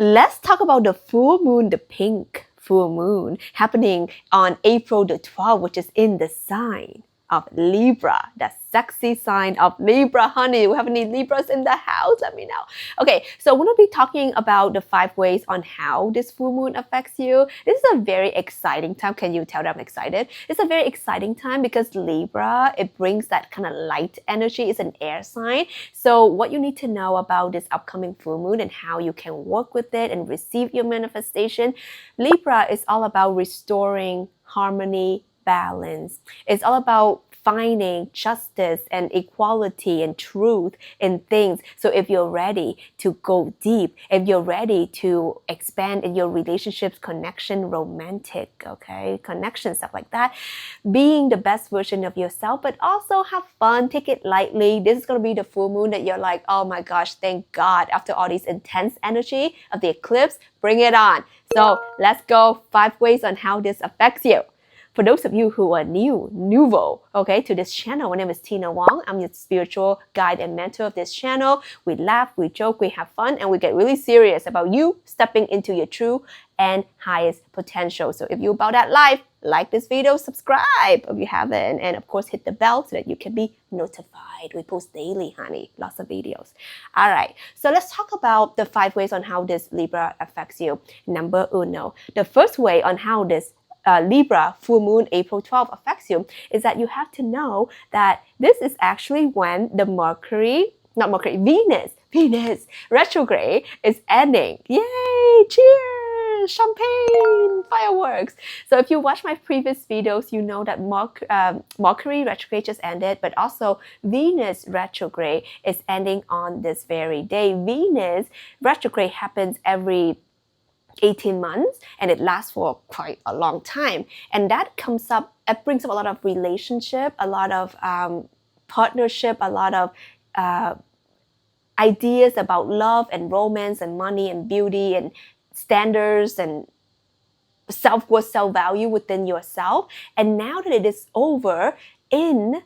Let's talk about the full moon, the pink full moon happening on April the 12th, which is in the sign of Libra, the sexy sign of Libra, honey. We have any Libras in the house? Let me know. Okay, so we're going to be talking about the 5 ways on how this full moon affects you. This is a very exciting time. Can you tell that I'm excited? It's a very exciting time because Libra, it brings that kind of light energy. It's an air sign. So what you need to know about this upcoming full moon and how you can work with it and receive your manifestation. Libra is all about restoring harmony, balance. It's all about finding justice and equality and truth in things. So if you're ready to go deep, if you're ready to expand in your relationships, connection, romantic, okay, connection, stuff like that, being the best version of yourself, but also have fun, take it lightly. This is going to be the full moon that you're like, oh my gosh, thank God, after all this intense energy of the eclipse, bring it on. So let's go 5 ways on how this affects you. For those of you who are nouveau, okay, to this channel, my name is Tina Wong. I'm your spiritual guide and mentor of this channel. We laugh, we joke, we have fun, and we get really serious about you stepping into your true and highest potential. So if you're about that life, like this video, subscribe if you haven't, and of course hit the bell so that you can be notified. We post daily, honey, lots of videos. All right, so let's talk about the 5 ways on how this Libra affects you. Number uno, the first way on how this Libra full moon April 12th affects you is that you have to know that this is actually when the Venus retrograde is ending. Yay! Cheers! Champagne! Fireworks! So if you watch my previous videos, you know that Mercury retrograde just ended, but also Venus retrograde is ending on this very day. Venus retrograde happens every 18 months and it lasts for quite a long time, and that it brings up a lot of relationship, a lot of partnership, a lot of ideas about love and romance and money and beauty and standards and self-worth, self-value within yourself. And now that it is over in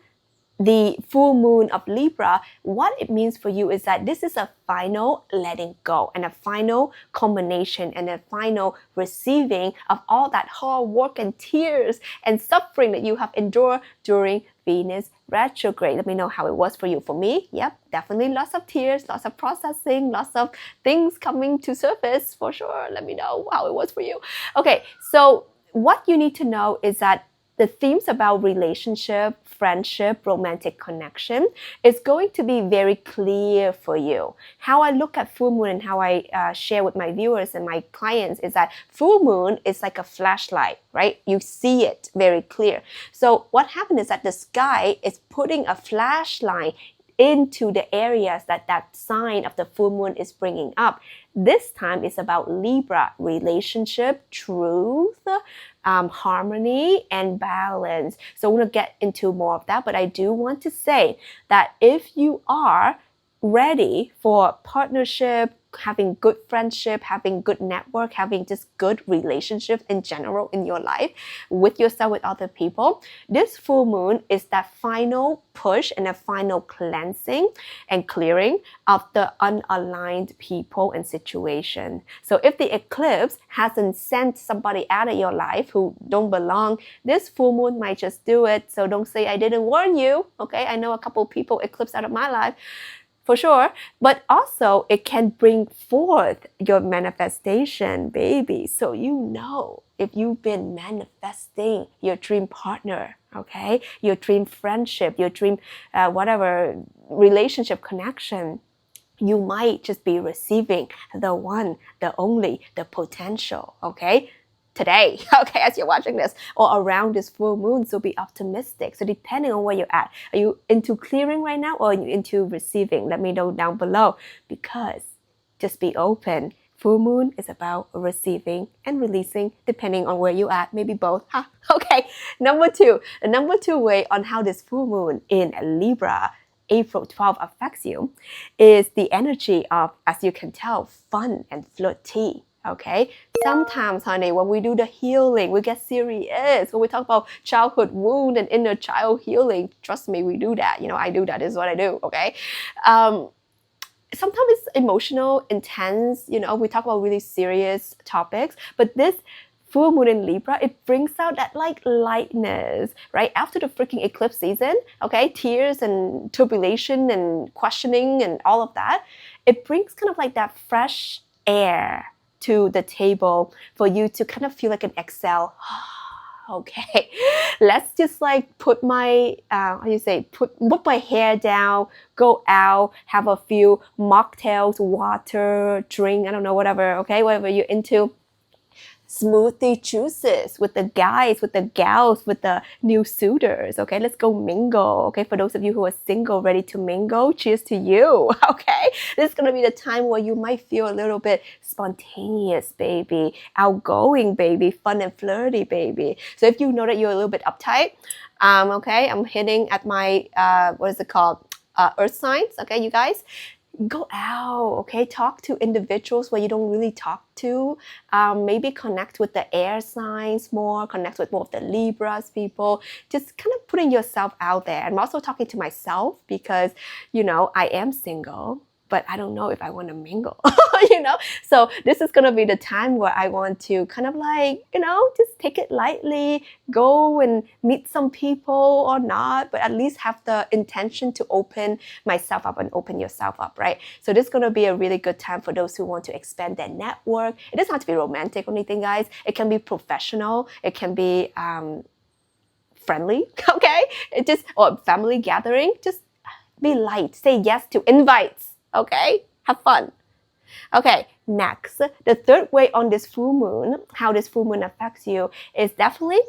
the full moon of Libra, what it means for you is that this is a final letting go and a final culmination and a final receiving of all that hard work and tears and suffering that you have endured during Venus retrograde. Let me know how it was for you. For me, yep, definitely lots of tears, lots of processing, lots of things coming to surface for sure. Let me know how it was for you. Okay, so what you need to know is that the themes about relationship, friendship, romantic connection is going to be very clear for you. How I look at full moon and how I share with my viewers and my clients is that full moon is like a flashlight, right? You see it very clear. So what happened is that the sky is putting a flashlight into the areas that sign of the full moon is bringing up. This time is about Libra, relationship, truth, harmony, and balance. So we're going to get into more of that, but I do want to say that if you are ready for partnership, having good friendship, having good network, having just good relationships in general in your life with yourself, with other people, this full moon is that final push and a final cleansing and clearing of the unaligned people and situation. So if the eclipse hasn't sent somebody out of your life who don't belong, this full moon might just do it. So don't say I didn't warn you. Okay, I know a couple people eclipsed out of my life, for sure, but also it can bring forth your manifestation, baby. So you know if you've been manifesting your dream partner, okay, your dream friendship, your dream whatever relationship connection, you might just be receiving the one, the only, the potential, okay? Today, okay, as you're watching this, or around this full moon, so be optimistic. So depending on where you're at, are you into clearing right now or are you into receiving? Let me know down below, because just be open. Full moon is about receiving and releasing, depending on where you're at, maybe both. Huh? Okay, number 2. The number 2 way on how this full moon in Libra April 12th affects you is the energy of, as you can tell, fun and flirty. Okay, sometimes, honey, when we do the healing, we get serious. When we talk about childhood wound and inner child healing, trust me, we do that. You know, I do that. This is what I do. Okay, sometimes it's emotional, intense, we talk about really serious topics, but this full moon in Libra, it brings out that like lightness, right? After the freaking eclipse season, okay, tears and tribulation and questioning and all of that, it brings kind of like that fresh air to the table for you to kind of feel like an exhale. Okay, let's just like put my put my hair down, go out, have a few mocktails, water, drink, I don't know, whatever, okay, whatever you're into, smoothie juices with the guys, with the gals, with the new suitors. Okay, let's go mingle. Okay, for those of you who are single, ready to mingle, cheers to you. Okay, this is gonna be the time where you might feel a little bit spontaneous, baby, outgoing, baby, fun and flirty, baby. So if you know that you're a little bit uptight, okay, I'm hitting at my what is it called? Earth signs. Okay, you guys, go out, okay, talk to individuals where you don't really talk to, maybe connect with the air signs more, connect with more of the Libras people, just kind of putting yourself out there. I'm also talking to myself because I am single, but I don't know if I want to mingle. So this is going to be the time where I want to kind of like just take it lightly, go and meet some people or not, but at least have the intention to open myself up and open yourself up, right? So this is going to be a really good time for those who want to expand their network. It doesn't have to be romantic or anything, guys. It can be professional, it can be friendly, okay, or family gathering. Just be light, say yes to invites, okay, have fun. Okay, next, the third way on this full moon, how this full moon affects you, is definitely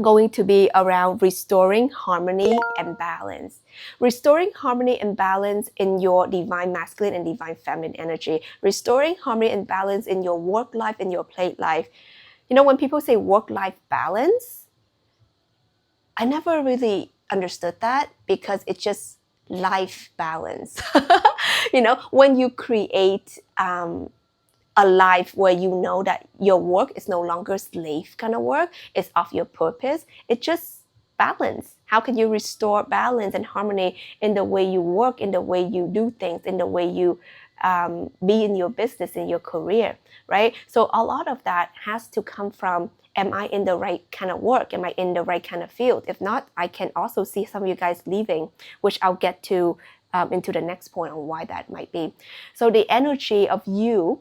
going to be around restoring harmony and balance. Restoring harmony and balance in your divine masculine and divine feminine energy. Restoring harmony and balance in your work life and your play life. When people say work-life balance, I never really understood that because it's just life balance. When you create a life where you know that your work is no longer slave kind of work, it's of your purpose, it's just balance. How can you restore balance and harmony in the way you work, in the way you do things, in the way you be in your business, in your career, right? So a lot of that has to come from, am I in the right kind of work? Am I in the right kind of field? If not, I can also see some of you guys leaving, which I'll get to into the next point on why that might be. So the energy of you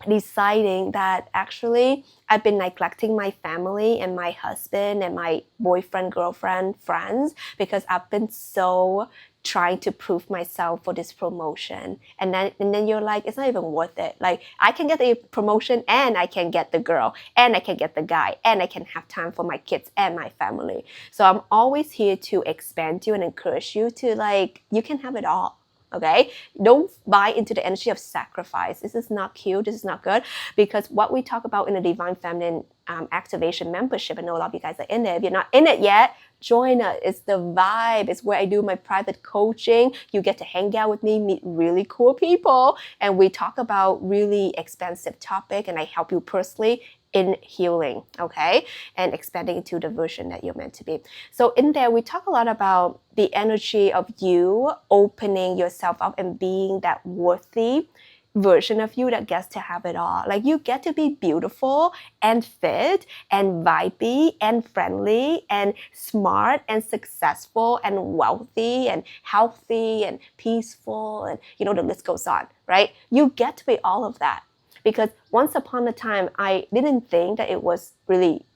deciding that actually I've been neglecting my family and my husband and my boyfriend, girlfriend, friends because I've been so trying to prove myself for this promotion, and then you're like, it's not even worth it. Like, I can get a promotion and I can get the girl and I can get the guy and I can have time for my kids and my family. So I'm always here to expand you and encourage you to, like, you can have it all. Okay, don't buy into the energy of sacrifice. This is not cute. This is not good, because what we talk about in the Divine Feminine Activation membership, I know a lot of you guys are in it. If you're not in it yet, join us. It's the vibe. It's where I do my private coaching. You get to hang out with me, meet really cool people, and we talk about really expansive topic, and I help you personally in healing, okay, and expanding into the version that you're meant to be. So in there, we talk a lot about the energy of you opening yourself up and being that worthy version of you that gets to have it all. Like, you get to be beautiful and fit and vibey and friendly and smart and successful and wealthy and healthy and peaceful, and the list goes on, right? You get to be all of that. Because once upon a time, I didn't think that it was really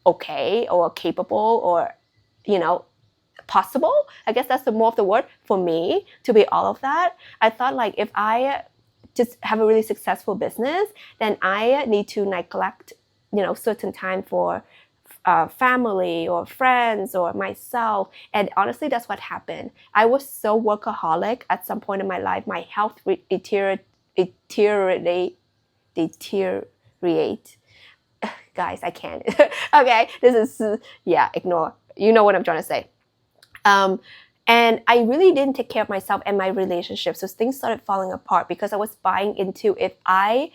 okay or capable or, possible. I guess that's the more of the word for me to be all of that. I thought, like, if I just have a really successful business, then I need to neglect, certain time for family or friends or myself. And honestly, that's what happened. I was so workaholic at some point in my life. My health deteriorate. Guys, I can't. Okay, this is, ignore. You know what I'm trying to say. And I really didn't take care of myself and my relationship. So things started falling apart because I was buying into, if I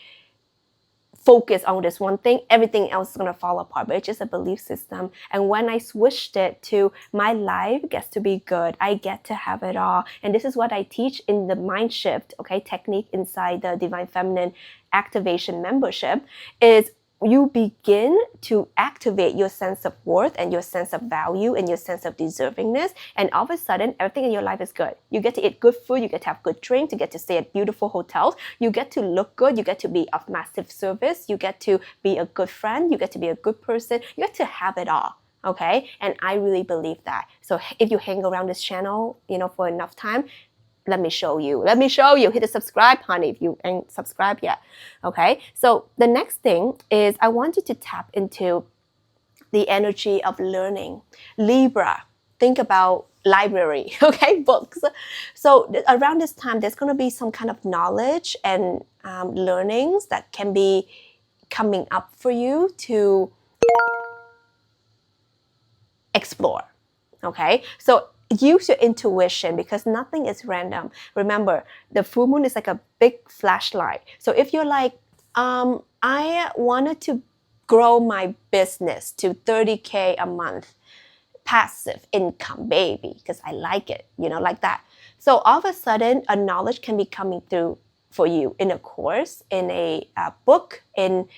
focus on this one thing, everything else is going to fall apart. But it's just a belief system. And when I switched it to my life gets to be good, I get to have it all. And this is what I teach in the mind shift, okay, technique inside the Divine Feminine Activation membership, is you begin to activate your sense of worth and your sense of value and your sense of deservingness, and all of a sudden everything in your life is good. You get to eat good food, you get to have good drinks, you get to stay at beautiful hotels, you get to look good, you get to be of massive service, you get to be a good friend, you get to be a good person, you get to have it all. Okay, and I really believe that. So if you hang around this channel, for enough time, let me show you. Hit the subscribe, honey, if you ain't subscribed yet. Okay, so the next thing is I want you to tap into the energy of learning. Libra, think about library, okay, books. So around this time, there's going to be some kind of knowledge and learnings that can be coming up for you to explore. Okay, so use your intuition, because nothing is random. Remember, the full moon is like a big flashlight. So if you're like, I wanted to grow my business to 30K a month, passive income, baby, because I like it, like that. So all of a sudden, a knowledge can be coming through for you in a course, in a book, in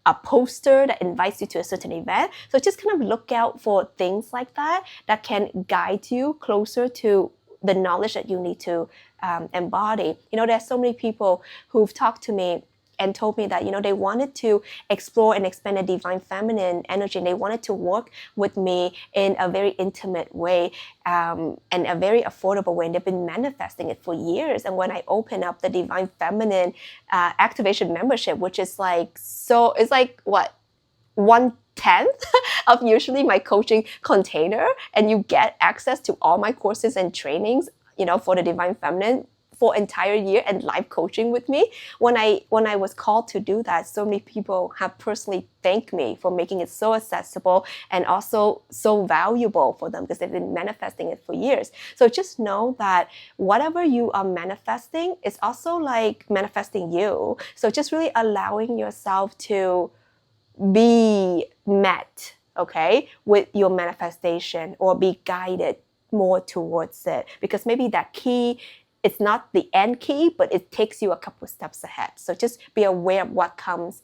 a poster that invites you to a certain event. So just kind of look out for things like that can guide you closer to the knowledge that you need to embody. There's so many people who've talked to me and told me that, they wanted to explore and expand the divine feminine energy, and they wanted to work with me in a very intimate way and a very affordable way. And they've been manifesting it for years. And when I open up the divine feminine activation membership, which is it's like what, 1/10 of usually my coaching container, and you get access to all my courses and trainings, for the divine feminine for entire year, and live coaching with me. When I was called to do that, so many people have personally thanked me for making it so accessible and also so valuable for them, because they've been manifesting it for years. So just know that whatever you are manifesting is also like manifesting you. So just really allowing yourself to be met, okay, with your manifestation, or be guided more towards it, because maybe that key, it's not the end key, but it takes you a couple steps ahead. So just be aware of what comes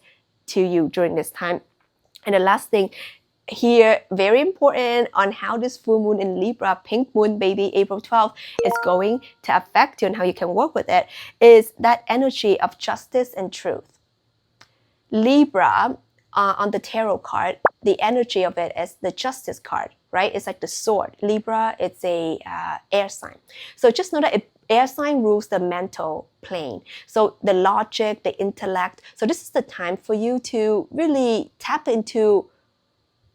to you during this time. And the last thing here, very important on how this full moon in Libra, pink moon, baby, April 12th, is going to affect you and how you can work with it, is that energy of justice and truth. Libra, on the tarot card, the energy of it is the justice card, right? It's like the sword. Libra, it's a air sign. So just know that air sign rules the mental plane. So the logic, the intellect. So this is the time for you to really tap into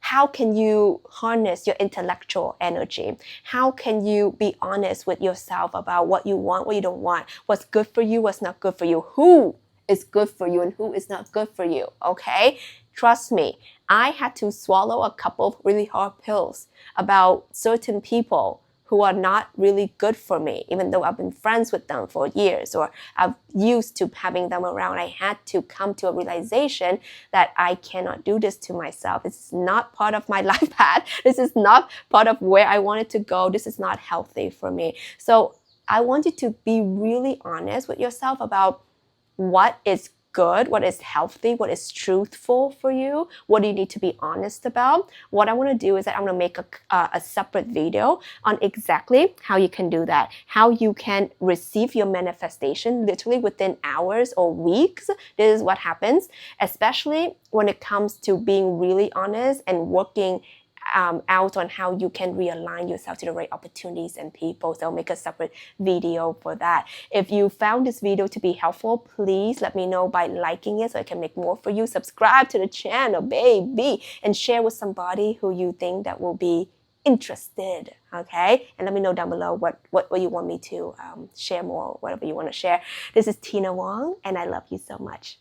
how can you harness your intellectual energy? How can you be honest with yourself about what you want, what you don't want, what's good for you, what's not good for you, who is good for you and who is not good for you, okay? Trust me, I had to swallow a couple of really hard pills about certain people who are not really good for me, even though I've been friends with them for years, or I've used to having them around. I had to come to a realization that I cannot do this to myself. This is not part of my life path. This is not part of where I wanted to go. This is not healthy for me. So I want you to be really honest with yourself about what is good, what is healthy, what is truthful for you, what do you need to be honest about. What I want to do is that I'm going to make a separate video on exactly how you can do that, how you can receive your manifestation literally within hours or weeks. This is what happens, especially when it comes to being really honest and working out on how you can realign yourself to the right opportunities and people. So I'll make a separate video for that. If you found this video to be helpful, please let me know by liking it so I can make more for you. Subscribe to the channel, baby, and share with somebody who you think that will be interested, okay? And let me know down below what you want me to share more, whatever you want to share. This is Tina Wong, and I love you so much.